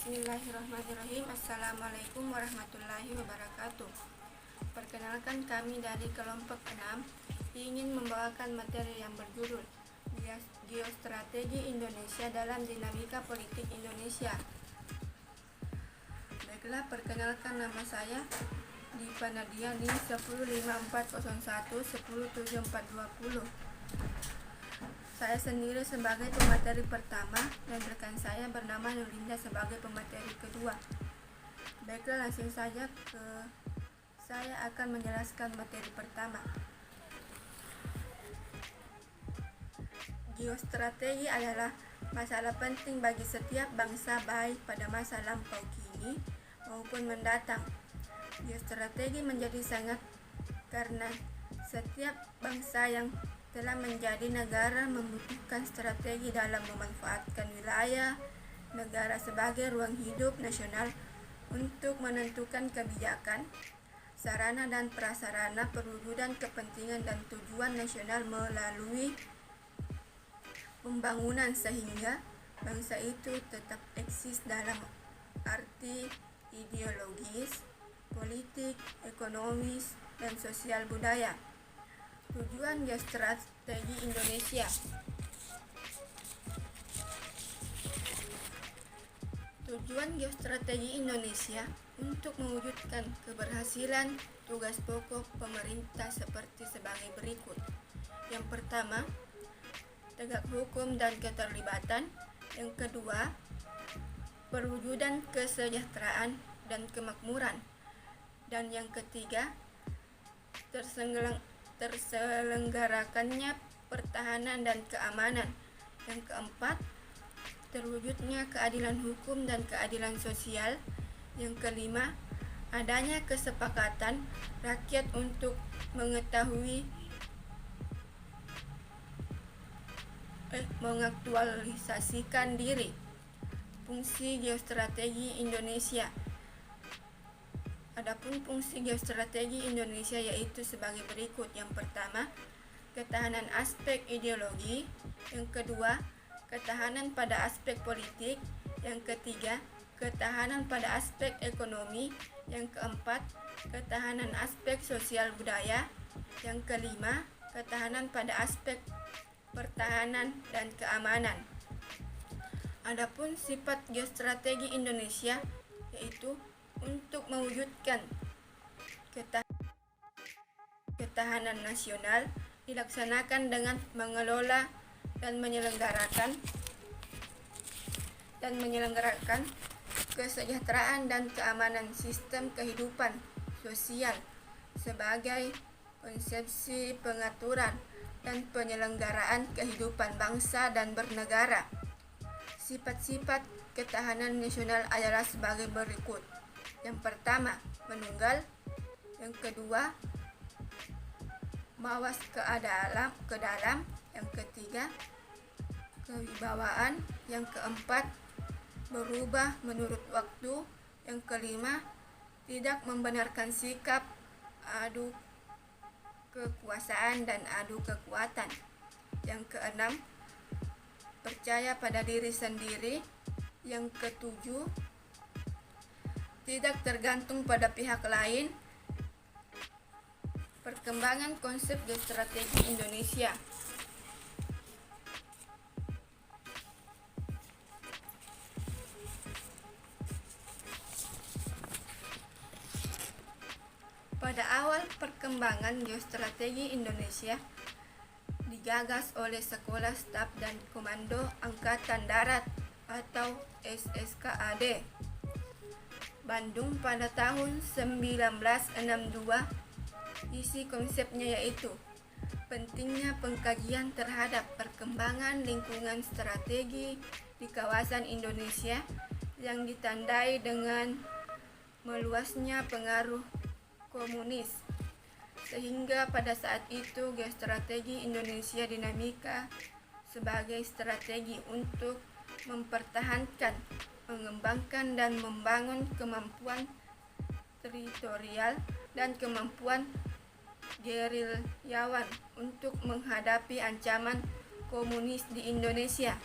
Bismillahirrahmanirrahim. Assalamualaikum warahmatullahi wabarakatuh. Perkenalkan, kami dari kelompok 6 ingin membawakan materi yang berjudul Geostrategi Indonesia dalam Dinamika Politik Indonesia. Baiklah, perkenalkan, nama saya Dipa Nadia di 105401 107420. Saya sendiri sebagai pemateri pertama dan rekan saya bernama Nurinda sebagai pemateri kedua. Baiklah, langsung saja saya akan menjelaskan materi pertama. Geostrategi adalah masalah penting bagi setiap bangsa, baik pada masa lampau kini maupun mendatang. Geostrategi menjadi sangat karena setiap bangsa yang telah menjadi negara membutuhkan strategi dalam memanfaatkan wilayah negara sebagai ruang hidup nasional untuk menentukan kebijakan, sarana dan prasarana perwujudan kepentingan dan tujuan nasional melalui pembangunan sehingga bangsa itu tetap eksis dalam arti ideologis, politik, ekonomis, dan sosial budaya. Tujuan Geostrategi Indonesia. Tujuan Geostrategi Indonesia untuk mewujudkan keberhasilan tugas pokok pemerintah seperti sebagai berikut. Yang pertama, tegak hukum dan keterlibatan. Yang kedua, perwujudan kesejahteraan dan kemakmuran. Dan yang ketiga, terselenggarakannya pertahanan dan keamanan. Yang keempat, terwujudnya keadilan hukum dan keadilan sosial. Yang kelima, adanya kesepakatan rakyat untuk mengaktualisasikan diri. Fungsi Geostrategi Indonesia. Adapun fungsi Geostrategi Indonesia yaitu sebagai berikut. Yang pertama, ketahanan aspek ideologi. Yang kedua, ketahanan pada aspek politik. Yang ketiga, ketahanan pada aspek ekonomi. Yang keempat, ketahanan aspek sosial budaya. Yang kelima, ketahanan pada aspek pertahanan dan keamanan. Adapun sifat Geostrategi Indonesia yaitu untuk mewujudkan ketahanan nasional dilaksanakan dengan mengelola dan menyelenggarakan kesejahteraan dan keamanan sistem kehidupan sosial sebagai konsepsi pengaturan dan penyelenggaraan kehidupan bangsa dan bernegara. Sifat-sifat ketahanan nasional adalah sebagai berikut. Yang pertama, menunggal. Yang kedua, mawas ke dalam. Yang ketiga, kewibawaan. Yang keempat, berubah menurut waktu. Yang kelima, tidak membenarkan sikap adu kekuasaan dan adu kekuatan. Yang keenam, percaya pada diri sendiri. Yang ketujuh, tidak tergantung pada pihak lain. Perkembangan konsep Geostrategi Indonesia. Pada awal perkembangan Geostrategi Indonesia digagas oleh Sekolah Staf dan Komando Angkatan Darat atau SSKAD Bandung pada tahun 1962. Isi konsepnya yaitu pentingnya pengkajian terhadap perkembangan lingkungan strategi di kawasan Indonesia yang ditandai dengan meluasnya pengaruh komunis, sehingga pada saat itu Geostrategi Indonesia dinamika sebagai strategi untuk mempertahankan, mengembangkan dan membangun kemampuan teritorial dan kemampuan gerilyawan untuk menghadapi ancaman komunis di Indonesia.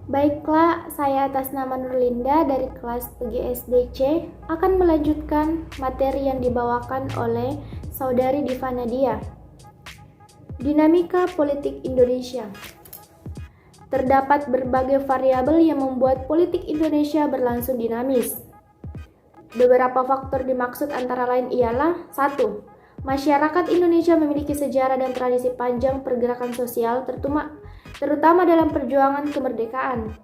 Baiklah, saya atas nama Nurlinda dari kelas PGSDC akan melanjutkan materi yang dibawakan oleh Saudari Diva Nadia. Dinamika politik Indonesia. Terdapat berbagai variabel yang membuat politik Indonesia berlangsung dinamis. Beberapa faktor dimaksud antara lain ialah 1. Masyarakat Indonesia memiliki sejarah dan tradisi panjang pergerakan sosial terutama dalam perjuangan kemerdekaan.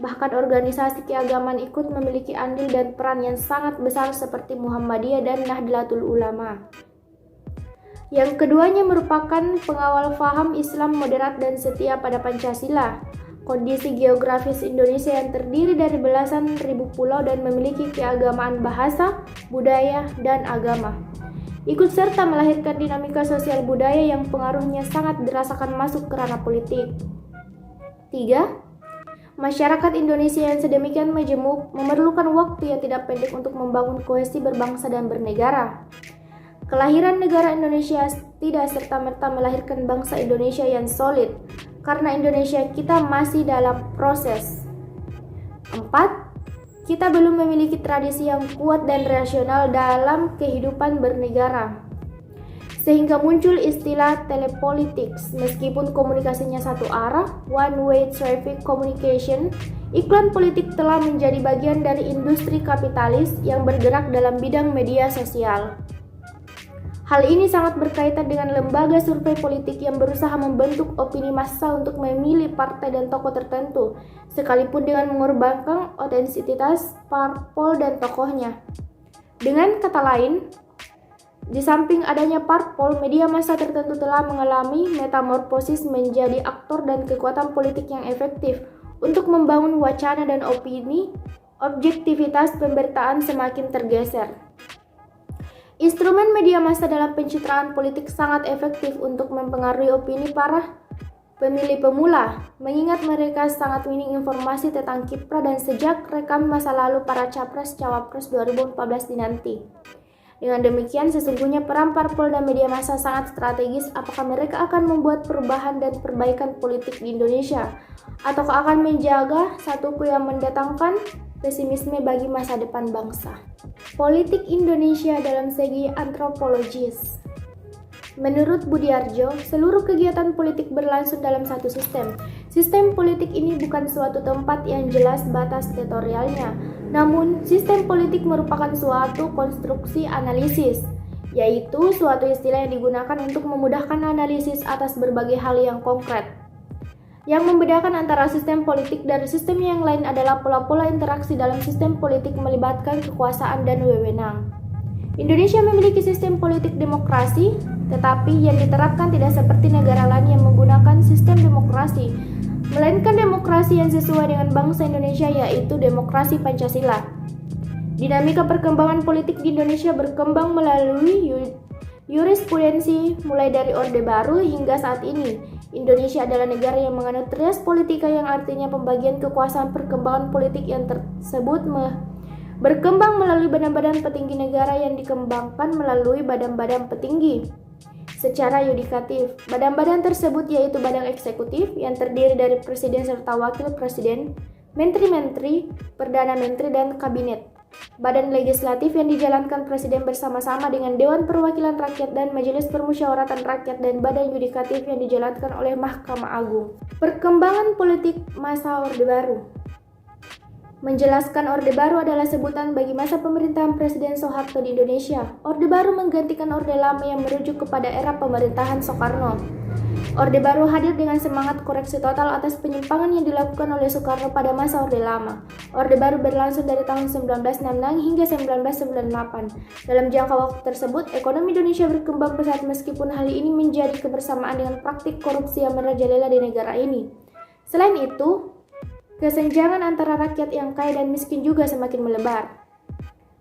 Bahkan organisasi keagamaan ikut memiliki andil dan peran yang sangat besar seperti Muhammadiyah dan Nahdlatul Ulama. Yang keduanya merupakan pengawal faham Islam moderat dan setia pada Pancasila. Kondisi geografis Indonesia yang terdiri dari belasan ribu pulau dan memiliki keagamaan bahasa, budaya, dan agama ikut serta melahirkan dinamika sosial budaya yang pengaruhnya sangat dirasakan masuk ke ranah politik. 3. Masyarakat Indonesia yang sedemikian majemuk memerlukan waktu yang tidak pendek untuk membangun kohesi berbangsa dan bernegara. Kelahiran negara Indonesia tidak serta-merta melahirkan bangsa Indonesia yang solid, karena Indonesia kita masih dalam proses. 4. Kita belum memiliki tradisi yang kuat dan rasional dalam kehidupan bernegara, sehingga muncul istilah telepolitics. Meskipun komunikasinya satu arah, one-way traffic communication, iklan politik telah menjadi bagian dari industri kapitalis yang bergerak dalam bidang media sosial. Hal ini sangat berkaitan dengan lembaga survei politik yang berusaha membentuk opini massa untuk memilih partai dan tokoh tertentu, sekalipun dengan mengorbankan otentisitas parpol dan tokohnya. Dengan kata lain, di samping adanya parpol, media massa tertentu telah mengalami metamorfosis menjadi aktor dan kekuatan politik yang efektif untuk membangun wacana dan opini. Objektivitas pemberitaan semakin tergeser. Instrumen media massa dalam pencitraan politik sangat efektif untuk mempengaruhi opini para pemilih pemula, mengingat mereka sangat minim informasi tentang kiprah dan sejak rekam masa lalu para capres-cawapres 2014 dinanti. Dengan demikian, sesungguhnya peran parpol dan media massa sangat strategis. Apakah mereka akan membuat perubahan dan perbaikan politik di Indonesia, ataukah akan menjaga satuku yang mendatangkan pesimisme bagi masa depan bangsa? Politik Indonesia dalam segi antropologis. Menurut Budiarjo, seluruh kegiatan politik berlangsung dalam satu sistem. Sistem politik ini bukan suatu tempat yang jelas batas teritorialnya, namun sistem politik merupakan suatu konstruksi analisis, yaitu suatu istilah yang digunakan untuk memudahkan analisis atas berbagai hal yang konkret. Yang membedakan antara sistem politik dari sistem yang lain adalah pola-pola interaksi dalam sistem politik melibatkan kekuasaan dan wewenang. Indonesia memiliki sistem politik demokrasi, tetapi yang diterapkan tidak seperti negara lain yang menggunakan sistem demokrasi, melainkan demokrasi yang sesuai dengan bangsa Indonesia, yaitu demokrasi Pancasila. Dinamika perkembangan politik di Indonesia berkembang melalui jurisprudensi mulai dari Orde Baru hingga saat ini. Indonesia adalah negara yang menganut res politika, yang artinya pembagian kekuasaan. Perkembangan politik yang tersebut berkembang melalui badan-badan petinggi negara yang dikembangkan melalui badan-badan petinggi secara yudikatif. Badan-badan tersebut yaitu badan eksekutif yang terdiri dari presiden serta wakil presiden, menteri-menteri, perdana menteri, dan kabinet. Badan legislatif yang dijalankan presiden bersama-sama dengan Dewan Perwakilan Rakyat dan Majelis Permusyawaratan Rakyat, dan badan yudikatif yang dijalankan oleh Mahkamah Agung. Perkembangan politik masa Orde Baru. Menjelaskan Orde Baru adalah sebutan bagi masa pemerintahan Presiden Soeharto di Indonesia. Orde Baru menggantikan Orde Lama yang merujuk kepada era pemerintahan Soekarno. Orde Baru hadir dengan semangat koreksi total atas penyimpangan yang dilakukan oleh Soekarno pada masa Orde Lama. Orde Baru berlangsung dari tahun 1966 hingga 1998. Dalam jangka waktu tersebut, ekonomi Indonesia berkembang pesat meskipun hal ini menjadi kebersamaan dengan praktik korupsi yang merajalela di negara ini. Selain itu, kesenjangan antara rakyat yang kaya dan miskin juga semakin melebar.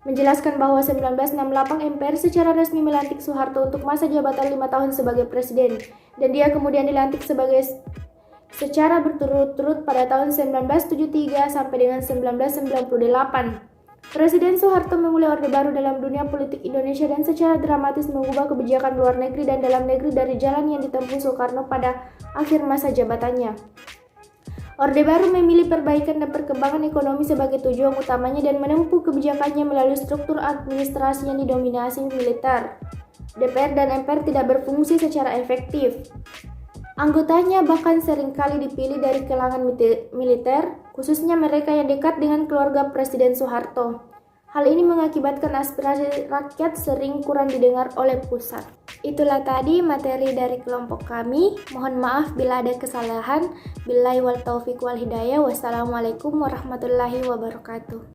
Menjelaskan bahwa 1968 MPR secara resmi melantik Soeharto untuk masa jabatan 5 tahun sebagai presiden, dan dia kemudian dilantik secara berturut-turut pada tahun 1973 sampai dengan 1998. Presiden Soeharto memulai Orde Baru dalam dunia politik Indonesia dan secara dramatis mengubah kebijakan luar negeri dan dalam negeri dari jalan yang ditempuh Soekarno pada akhir masa jabatannya. Orde Baru memilih perbaikan dan perkembangan ekonomi sebagai tujuan utamanya dan menempuh kebijakannya melalui struktur administrasi yang didominasi militer. DPR dan MPR tidak berfungsi secara efektif. Anggotanya bahkan seringkali dipilih dari kalangan militer, khususnya mereka yang dekat dengan keluarga Presiden Soeharto. Hal ini mengakibatkan aspirasi rakyat sering kurang didengar oleh pusat. Itulah tadi materi dari kelompok kami. Mohon maaf bila ada kesalahan. Billahi wal taufiq wal hidayah. Wassalamualaikum warahmatullahi wabarakatuh.